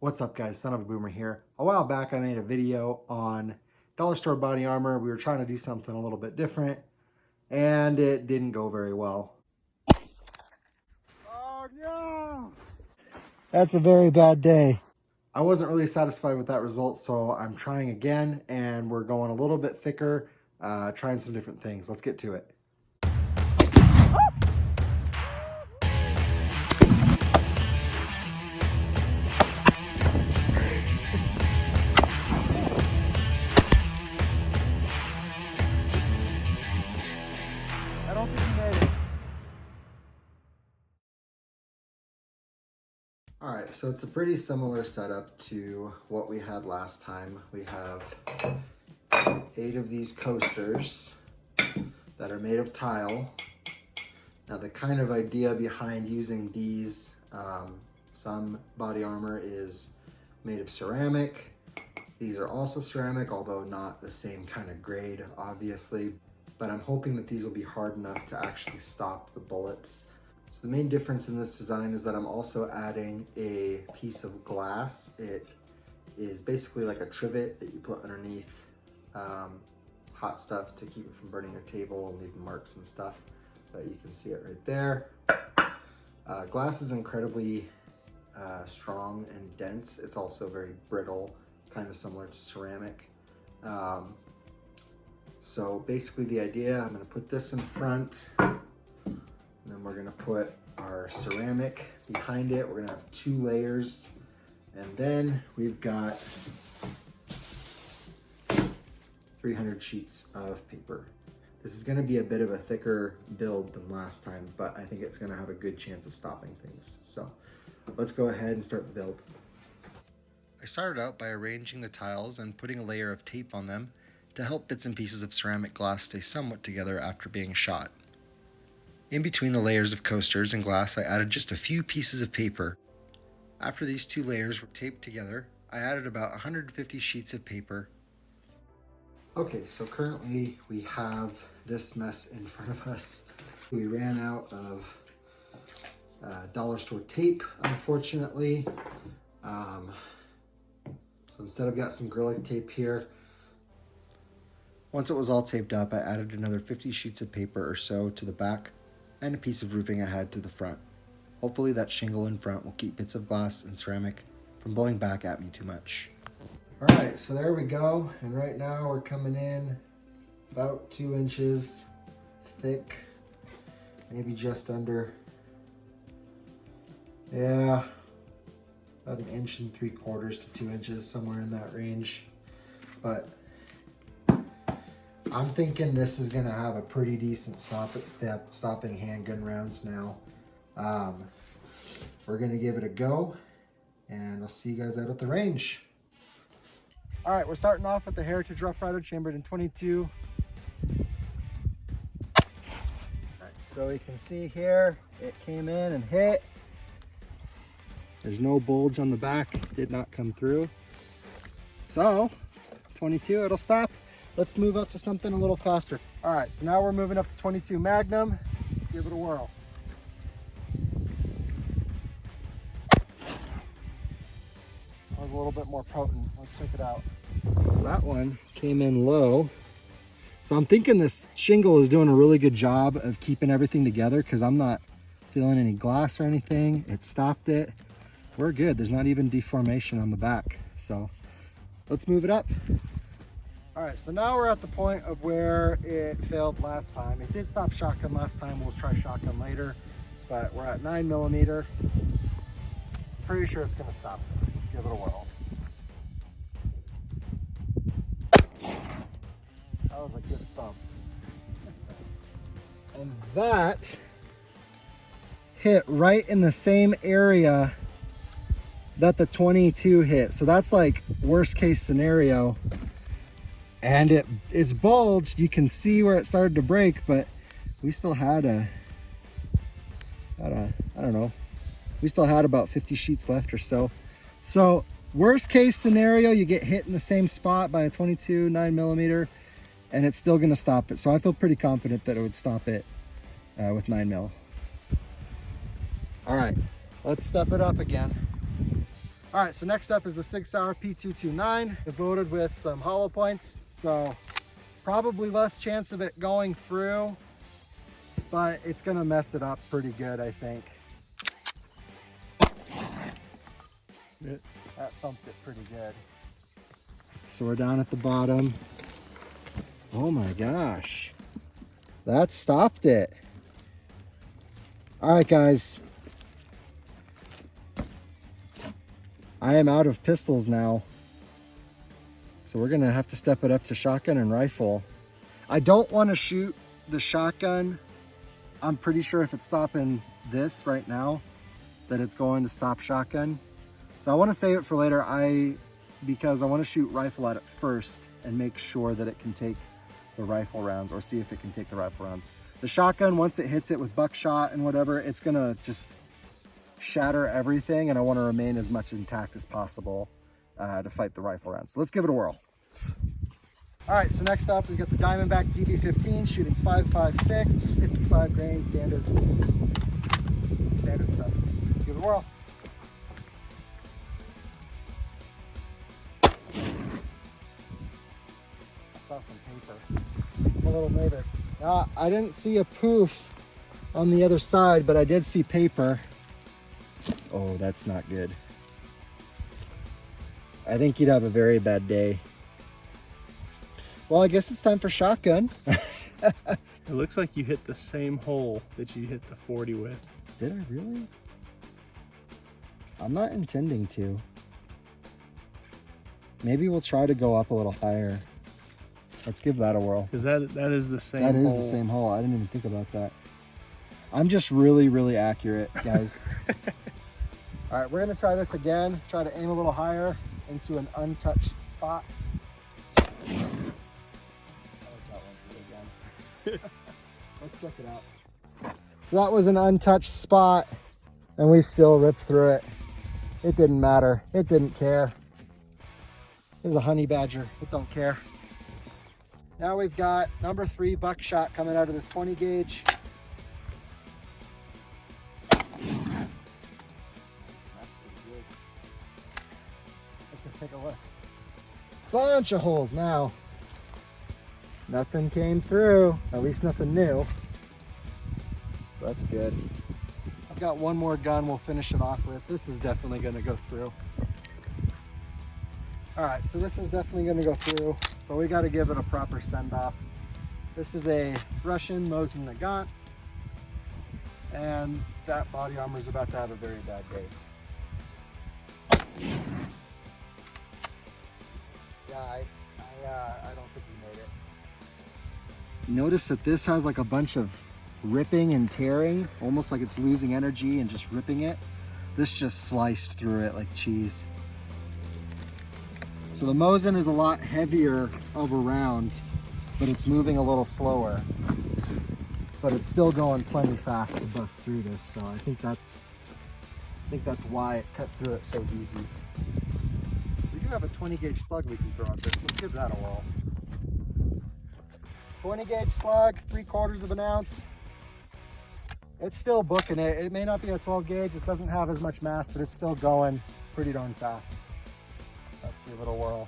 What's up guys, Sonofaboomer here. A while back I made a video on dollar store body armor. We were trying to do something a little bit different and it didn't go very well. Oh no! That's a very bad day. I wasn't really satisfied with that result, so I'm trying again and we're going a little bit thicker, trying some different things. Let's get to it. I don't think he made it. All right, so it's a pretty similar setup to what we had last time. We have 8 of these coasters that are made of tile. Now the kind of idea behind using these, some body armor is made of ceramic. These are also ceramic, although not the same kind of grade, obviously. But I'm hoping that these will be hard enough to actually stop the bullets. So the main difference in this design is that I'm also adding a piece of glass. It is basically like a trivet that you put underneath hot stuff to keep it from burning your table and leaving marks and stuff. But you can see it right there. Glass is incredibly strong and dense. It's also very brittle, kind of similar to ceramic. So basically the idea, I'm gonna put this in front, and then we're gonna put our ceramic behind it. We're gonna have 2 layers, and then we've got 300 sheets of paper. This is gonna be a bit of a thicker build than last time, but I think it's gonna have a good chance of stopping things. So let's go ahead and start the build. I started out by arranging the tiles and putting a layer of tape on them to help bits and pieces of ceramic glass stay somewhat together after being shot. In between the layers of coasters and glass, I added just a few pieces of paper. After these 2 layers were taped together, I added about 150 sheets of paper. Okay, so currently we have this mess in front of us. We ran out of dollar store tape, unfortunately. So instead I've got some Gorilla tape here. Once it was all taped up, I added another 50 sheets of paper or so to the back and a piece of roofing I had to the front. Hopefully that shingle in front will keep bits of glass and ceramic from blowing back at me too much. All right, so there we go. And right now we're coming in about 2 inches thick, maybe just under. Yeah, about 1 3/4 to 2 inches, somewhere in that range. But I'm thinking this is gonna have a pretty decent stopping handgun rounds now. We're gonna give it a go, and I'll see you guys out at the range. All right, we're starting off with the Heritage Rough Rider chambered in 22. All right, so you can see here, it came in and hit. There's no bulge on the back, it did not come through. So, 22, it'll stop. Let's move up to something a little faster. All right, so now we're moving up to 22 Magnum. Let's give it a whirl. That was a little bit more potent. Let's check it out. So that one came in low. So I'm thinking this shingle is doing a really good job of keeping everything together because I'm not feeling any glass or anything. It stopped it. We're good. There's not even deformation on the back. So let's move it up. All right, so now we're at the point of where it failed last time. It did stop shotgun last time. We'll try shotgun later, but we're at 9mm. Pretty sure it's gonna stop this. Let's give it a whirl. That was a good thump. And that hit right in the same area that the 22 hit. So that's like worst case scenario. And it's bulged. You can see where it started to break, but we still had I don't know, we still had about 50 sheets left or so. So worst case scenario, you get hit in the same spot by a 22 9mm and it's still gonna stop it. So I feel pretty confident that it would stop it with 9mm. All right, let's step it up again. All right, so next up is the Sig Sauer P229. It's loaded with some hollow points, so probably less chance of it going through, but it's gonna mess it up pretty good, I think. That thumped it pretty good. So we're down at the bottom. Oh my gosh, that stopped it. All right, guys. I am out of pistols now. So we're gonna have to step it up to shotgun and rifle. I don't wanna shoot the shotgun. I'm pretty sure if it's stopping this right now, that it's going to stop shotgun. So I wanna save it for later because I wanna shoot rifle at it first and make sure that it can take the rifle rounds, or see if it can take the rifle rounds. The shotgun, once it hits it with buckshot and whatever, it's gonna just shatter everything, and I want to remain as much intact as possible to fight the rifle rounds. So let's give it a whirl. All right, so next up we got the Diamondback DB15 shooting 5.56, just 55 grain standard stuff. Let's give it a whirl. I saw some paper. I'm a little nervous. I didn't see a poof on the other side, but I did see paper. Oh, that's not good. I think you'd have a very bad day. Well, I guess it's time for shotgun. It looks like you hit the same hole that you hit the 40 with. Did I really? I'm not intending to. Maybe we'll try to go up a little higher. Let's give that a whirl. Because that is the same hole. That is hole. the same hole. I didn't even think about that. I'm just really, really accurate, guys. All right, we're gonna try this again. Try to aim a little higher into an untouched spot. I like that one again. Let's check it out. So that was an untouched spot, and we still ripped through it. It didn't matter. It didn't care. It was a honey badger. It don't care. Now we've got number 3 buckshot coming out of this 20 gauge. Take a look. Bunch of holes now. Nothing came through, at least nothing new. That's good. I've got one more gun we'll finish it off with. This is definitely gonna go through. All right, so this is definitely gonna go through, but we gotta give it a proper send off. This is a Russian Mosin Nagant, and that body armor is about to have a very bad day. Yeah, I don't think he made it. Notice that this has like a bunch of ripping and tearing, almost like it's losing energy and just ripping it. This just sliced through it like cheese. So the Mosin is a lot heavier of a round, but it's moving a little slower. But it's still going plenty fast to bust through this, so I think that's why it cut through it so easy. We do have a 20 gauge slug we can throw at this. Let's give that a whirl. 20 gauge slug, 3/4 of an ounce. It's still booking it. It may not be a 12 gauge. It doesn't have as much mass, but it's still going pretty darn fast. Let's give it a whirl.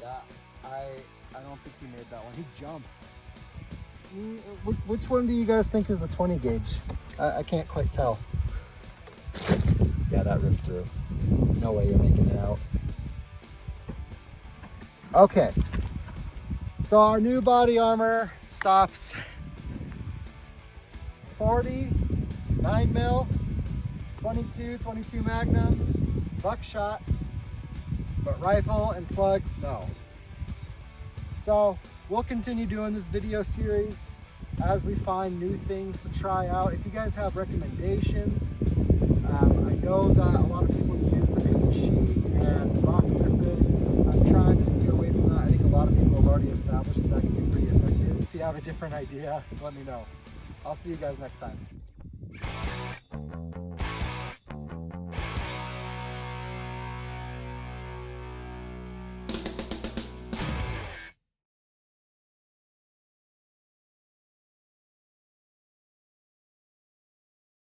Yeah, I don't think he made that one. He jumped. Which one do you guys think is the 20 gauge? I can't quite tell. Yeah, that ripped through. No way you're making it out. Okay. So our new body armor stops 40, 9mm, 22 Magnum, buckshot, but rifle and slugs, no. So we'll continue doing this video series as we find new things to try out. If you guys have recommendations, I know that a lot of people use the cookie sheet and rock method. I'm trying to steer away from that. I think a lot of people have already established that can be pretty effective. If you have a different idea, let me know. I'll see you guys next time.